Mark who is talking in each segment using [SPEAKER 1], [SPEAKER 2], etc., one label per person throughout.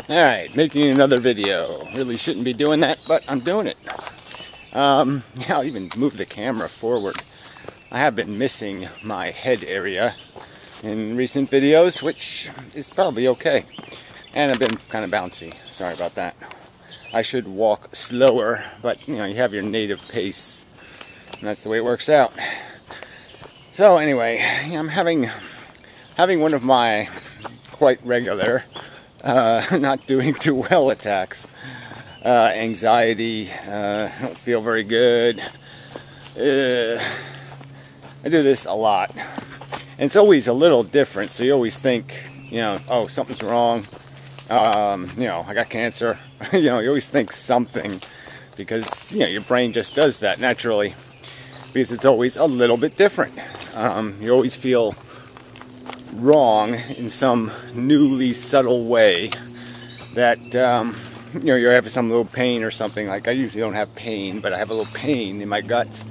[SPEAKER 1] Alright, making another video. Really shouldn't be doing that, but I'm doing it. Yeah, I'll even move the camera forward. I have been missing my head area in recent videos, which is probably okay. And I've been kind of bouncy. Sorry about that. I should walk slower, but you know, you have your native pace, and that's the way it works out. So anyway, I'm having one of my quite regular not doing too well attacks. Anxiety, I don't feel very good. I do this a lot. And it's always a little different, so you always think, you know, oh, something's wrong. You know, I got cancer. You know, you always think something because, you know, your brain just does that naturally because it's always a little bit different. You always feel wrong in some newly subtle way that you know, you have some little pain or something. Like I usually don't have pain, but I have a little pain in my guts.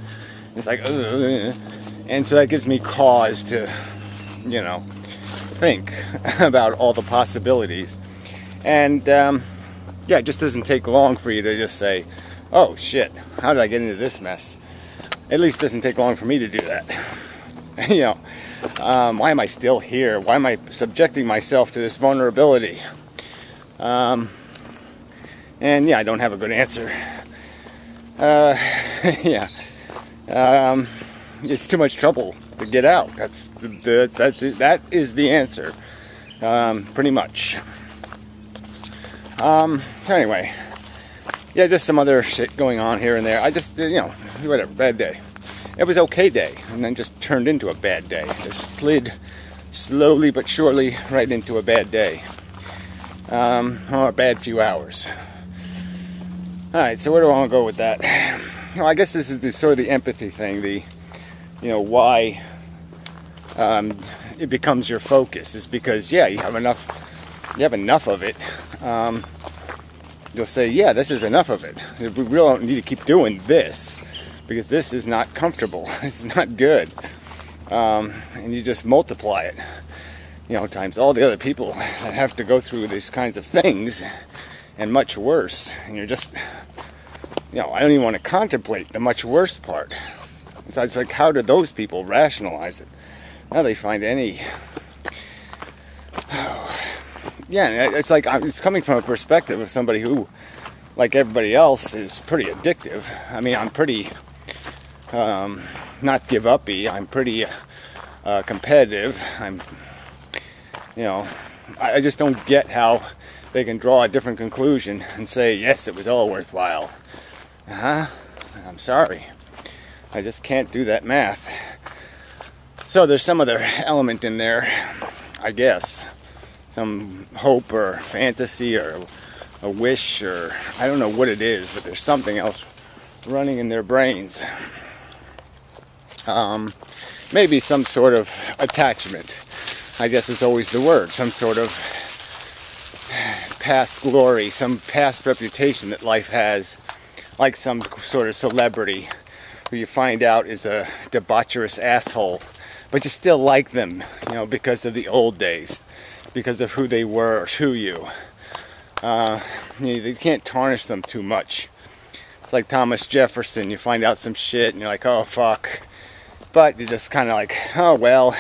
[SPEAKER 1] It's like ugh. And so that gives me cause to, you know, think about all the possibilities. And yeah, it just doesn't take long for you to just say, oh shit, how did I get into this mess? At least it doesn't take long for me to do that. You know, why am I still here? Why am I subjecting myself to this vulnerability? And yeah, I don't have a good answer. Yeah, it's too much trouble to get out. That is the answer, pretty much. So anyway, yeah, just some other shit going on here and there. I just, you know, whatever, bad day. It was okay day, and then just turned into a bad day. Just slid slowly but surely right into a bad day. Or a bad few hours. Alright, so where do I want to go with that? Well, I guess this is sort of the empathy thing, the, you know, why it becomes your focus is because, yeah, you have enough of it. You'll say, yeah, this is enough of it. We really don't need to keep doing this. Because this is not comfortable, it's not good, and you just multiply it, you know, times all the other people that have to go through these kinds of things, and much worse, and you're just, you know, I don't even want to contemplate the much worse part. So it's like, how do those people rationalize it? How do they find any, yeah, it's like, it's coming from a perspective of somebody who, like everybody else, is pretty addictive. I mean, I'm pretty not give uppy. I'm pretty competitive. I'm, you know, I just don't get how they can draw a different conclusion and say, yes, it was all worthwhile. I'm sorry. I just can't do that math. So there's some other element in there, I guess. Some hope or fantasy or a wish or I don't know what it is, but there's something else running in their brains. Maybe some sort of attachment, I guess is always the word, some sort of past glory, some past reputation that life has, like some sort of celebrity who you find out is a debaucherous asshole, but you still like them, you know, because of the old days, because of who they were to you. You can't tarnish them too much. It's like Thomas Jefferson, you find out some shit and you're like, oh fuck. But you're just kind of like, oh well.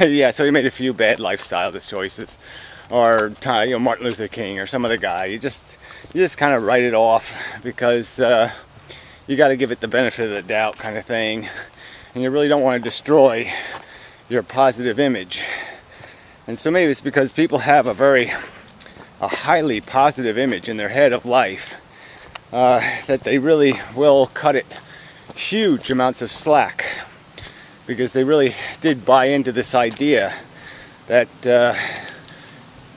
[SPEAKER 1] Yeah, so he made a few bad lifestyle choices. Or, you know, Martin Luther King or some other guy. You just kind of write it off because you got to give it the benefit of the doubt kind of thing. And you really don't want to destroy your positive image. And so maybe it's because people have a highly positive image in their head of life that they really will cut it huge amounts of slack because they really did buy into this idea that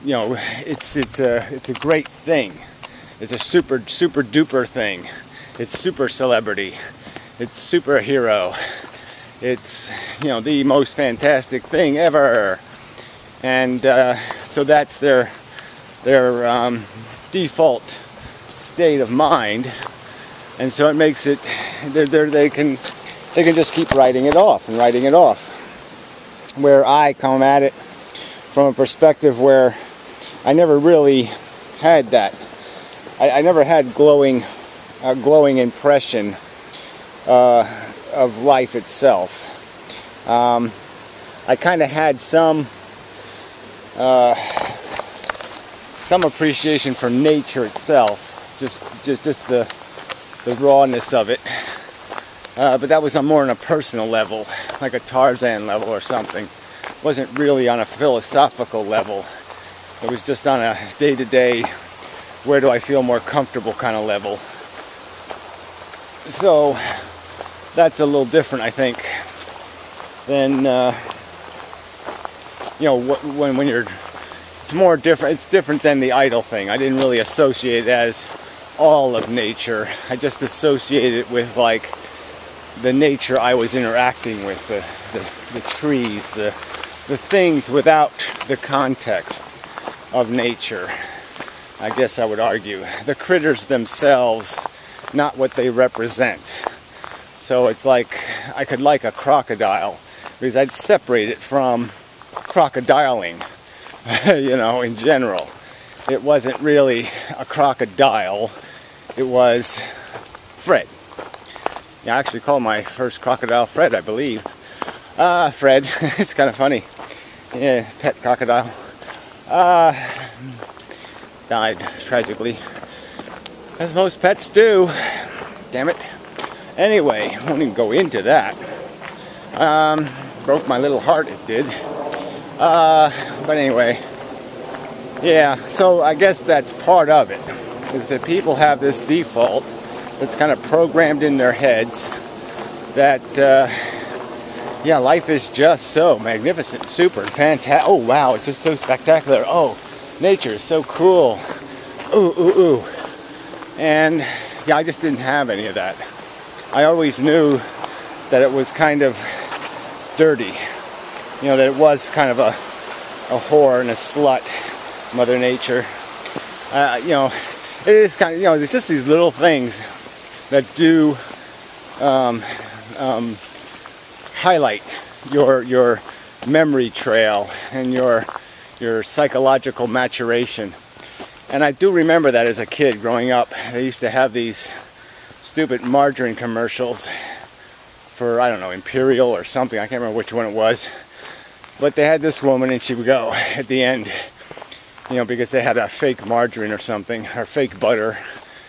[SPEAKER 1] you know, it's a great thing. It's a super duper thing. It's super celebrity. It's superhero. It's, you know, the most fantastic thing ever. And so that's their default state of mind, and so it makes it they can just keep writing it off. Where I come at it from a perspective where I never really had that. I never had glowing impression of life itself. I kind of had some appreciation for nature itself, just the rawness of it. But that was more on a personal level, like a Tarzan level or something. It wasn't really on a philosophical level. It was just on a day-to-day, where do I feel more comfortable kind of level. So that's a little different, I think, than when you're. It's more different. It's different than the idol thing. I didn't really associate it as all of nature. I just associated it with like the nature I was interacting with, the trees, the things without the context of nature. I guess I would argue the critters themselves, not what they represent. So it's like I could like a crocodile because I'd separate it from crocodiling, in general. It wasn't really a crocodile, it was Fred. Yeah, I actually called my first crocodile Fred, I believe. Fred, it's kind of funny. Yeah, pet crocodile. Died tragically, as most pets do. Damn it. Anyway, I won't even go into that. Broke my little heart, it did. But anyway, yeah, so I guess that's part of it, is that people have this default that's kind of programmed in their heads that, life is just so magnificent, super, fantastic. Oh, wow, it's just so spectacular. Oh, nature is so cool. Ooh, ooh, ooh. And, yeah, I just didn't have any of that. I always knew that it was kind of dirty. That it was kind of a whore and a slut, Mother Nature. It is kind of, it's just these little things that do highlight your memory trail and your psychological maturation. And I do remember that as a kid growing up. They used to have these stupid margarine commercials for, I don't know, Imperial or something. I can't remember which one it was. But they had this woman, and she would go at the end, because they had a fake margarine or something, or fake butter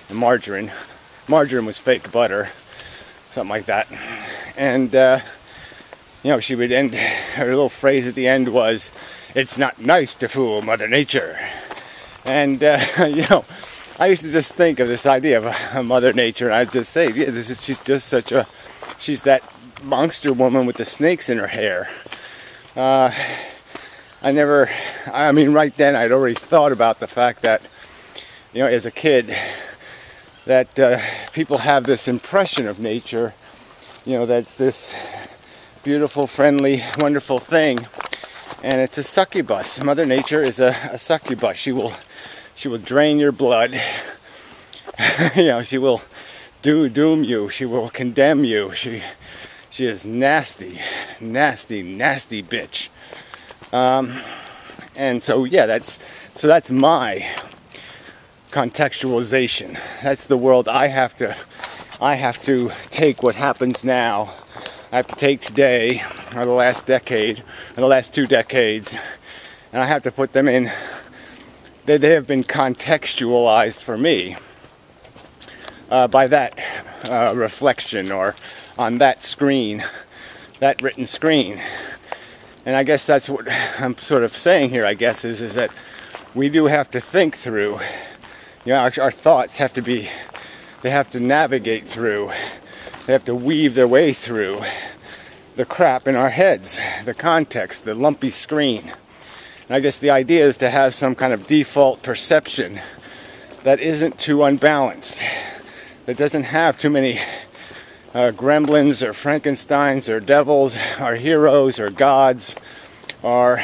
[SPEAKER 1] and margarine. Margarine was fake butter, something like that. And, she would end, her little phrase at the end was, "It's not nice to fool Mother Nature." And, I used to just think of this idea of a Mother Nature, and I'd just say, yeah, she's just she's that monster woman with the snakes in her hair. Right then I'd already thought about the fact that, as a kid, that people have this impression of nature, that's this beautiful, friendly, wonderful thing, and it's a succubus. Mother Nature is a succubus. She will drain your blood. She will doom you. She will condemn you. She is nasty, nasty, nasty bitch. And so yeah, that's my contextualization. That's the world I have to take what happens now. I have to take today, or the last decade, or the last 2 decades, and I have to put them in. They have been contextualized for me by that reflection, or on that screen, that written screen. And I guess that's what I'm sort of saying here, I guess, is that we do have to think through, our thoughts have to be, they have to navigate through, they have to weave their way through the crap in our heads, the context, the lumpy screen. And I guess the idea is to have some kind of default perception that isn't too unbalanced, that doesn't have too many gremlins or Frankensteins or devils or heroes or gods or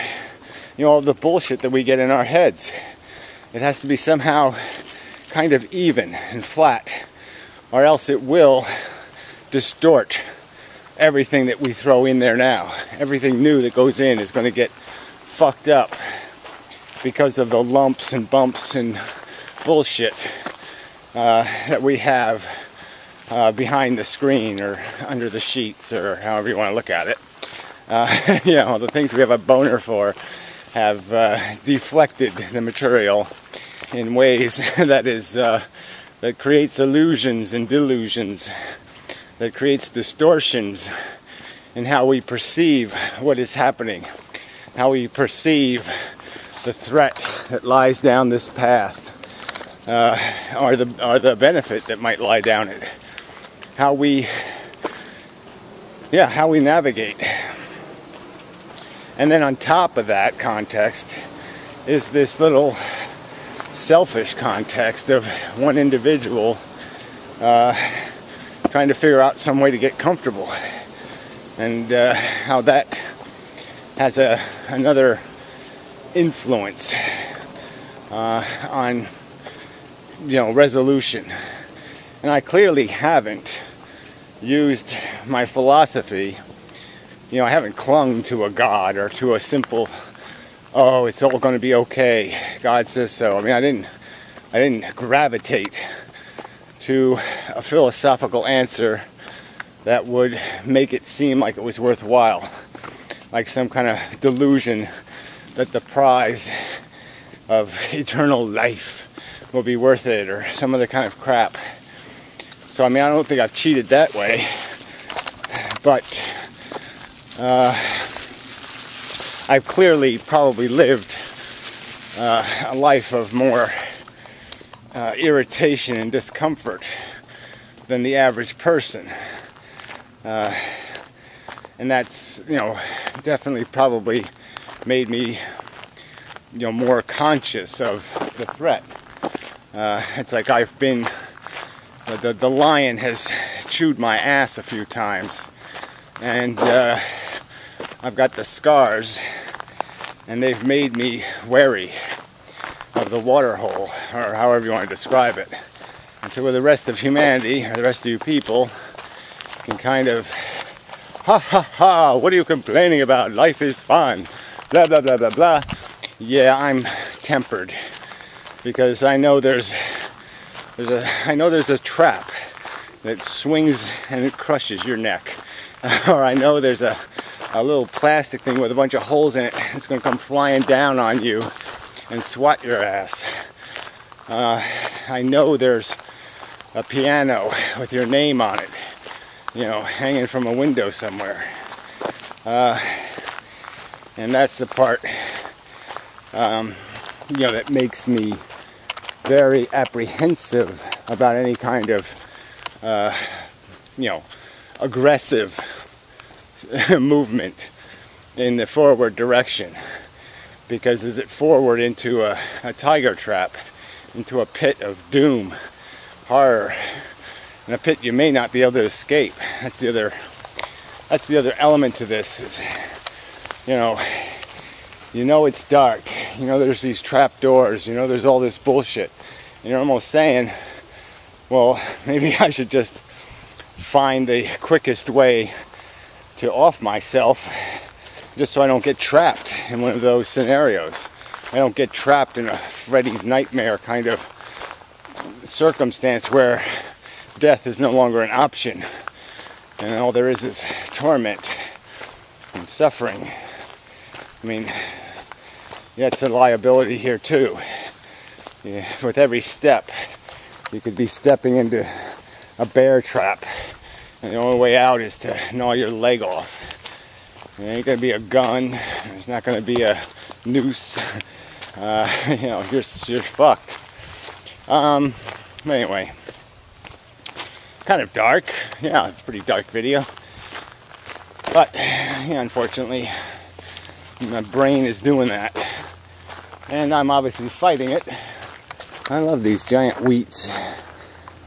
[SPEAKER 1] all the bullshit that we get in our heads. It has to be somehow kind of even and flat, or else it will distort everything that we throw in there now. Everything new that goes in is going to get fucked up. because of the lumps and bumps and bullshit that we have behind the screen or under the sheets, or however you want to look at it. You know, the things we have a boner for have deflected the material in ways that creates illusions and delusions, that creates distortions in how we perceive what is happening, how we perceive the threat that lies down this path, or the benefit that might lie down it, how we navigate. And then on top of that context is this little selfish context of one individual trying to figure out some way to get comfortable, and how that has another influence on, you know, resolution. And I clearly haven't used my philosophy. You know, I haven't clung to a God or to a simple, oh, it's all going to be okay, God says so. I mean, I didn't gravitate to a philosophical answer that would make it seem like it was worthwhile, like some kind of delusion that the prize of eternal life will be worth it, or some other kind of crap. So, I mean, I don't think I've cheated that way, but I've clearly probably lived a life of more irritation and discomfort than the average person. And that's, you know, definitely probably made me, you know, more conscious of the threat. It's like I've been, the lion has chewed my ass a few times, and I've got the scars, and they've made me wary of the water hole, or however you want to describe it. And so with the rest of humanity, or the rest of you people, can kind of, ha ha ha, what are you complaining about? Life is fun, blah blah blah blah blah. Yeah, I'm tempered, because I know there's a trap that swings and it crushes your neck. Or I know there's a little plastic thing with a bunch of holes in it. It's going to come flying down on you and swat your ass. I know there's a piano with your name on it, you know, hanging from a window somewhere. And that's the part, you know, that makes me very apprehensive about any kind of, you know, aggressive movement in the forward direction. Because is it forward into a tiger trap, into a pit of doom, horror, and a pit you may not be able to escape. That's the other element to this. Is, you know it's dark. You know there's these trap doors. You know there's all this bullshit. And you're almost saying, well, maybe I should just find the quickest way to off myself, just so I don't get trapped in one of those scenarios. I don't get trapped in a Freddy's nightmare kind of circumstance where death is no longer an option and all there is torment and suffering. I mean, yeah, it's a liability here too. Yeah, with every step, you could be stepping into a bear trap, and the only way out is to gnaw your leg off. There ain't gonna be a gun. There's not gonna be a noose. You know, you're fucked. But anyway, kind of dark. Yeah, it's a pretty dark video. But yeah, unfortunately, my brain is doing that, and I'm obviously fighting it. I love these giant wheats.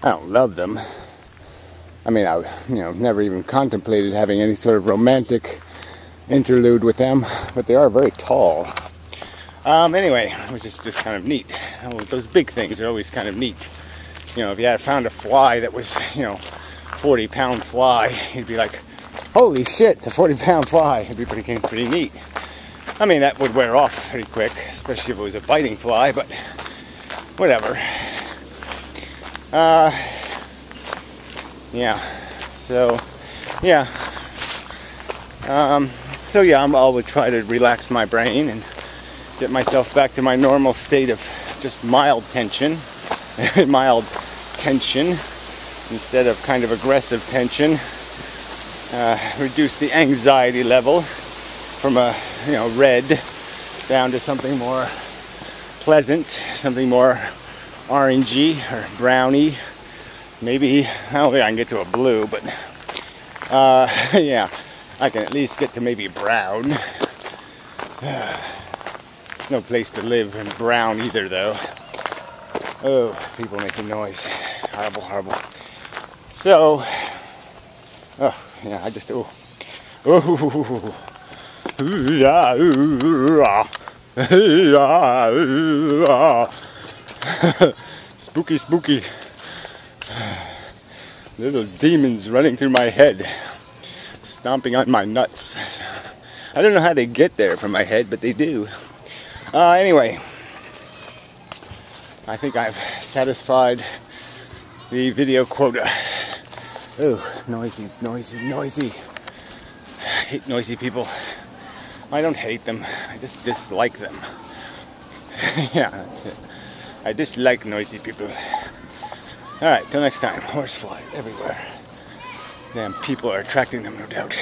[SPEAKER 1] I don't love them. I mean, I never even contemplated having any sort of romantic interlude with them, but they are very tall. Anyway, which is just kind of neat. Those big things are always kind of neat. You know, if you had found a fly that was, 40-pound fly, you'd be like, holy shit, it's a 40-pound fly. It'd be pretty neat. I mean, that would wear off pretty quick, especially if it was a biting fly, but whatever. Yeah. So, yeah. I would try to relax my brain and get myself back to my normal state of just mild tension, instead of kind of aggressive tension. Reduce the anxiety level from a red down to something more pleasant, something more orangey or browny. Maybe I don't think I can get to a blue, but yeah, I can at least get to maybe brown. No place to live in brown either, though. Oh, people making noise. Horrible, horrible. So, oh, yeah, I just, oh. Spooky, spooky. Little demons running through my head, stomping on my nuts. I don't know how they get there from my head, but they do. Anyway, I think I've satisfied the video quota. Oh, noisy, noisy, noisy. I hate noisy people. I don't hate them, I just dislike them. Yeah, that's it. I dislike noisy people. Alright, till next time. Horsefly everywhere. Damn people are attracting them, no doubt.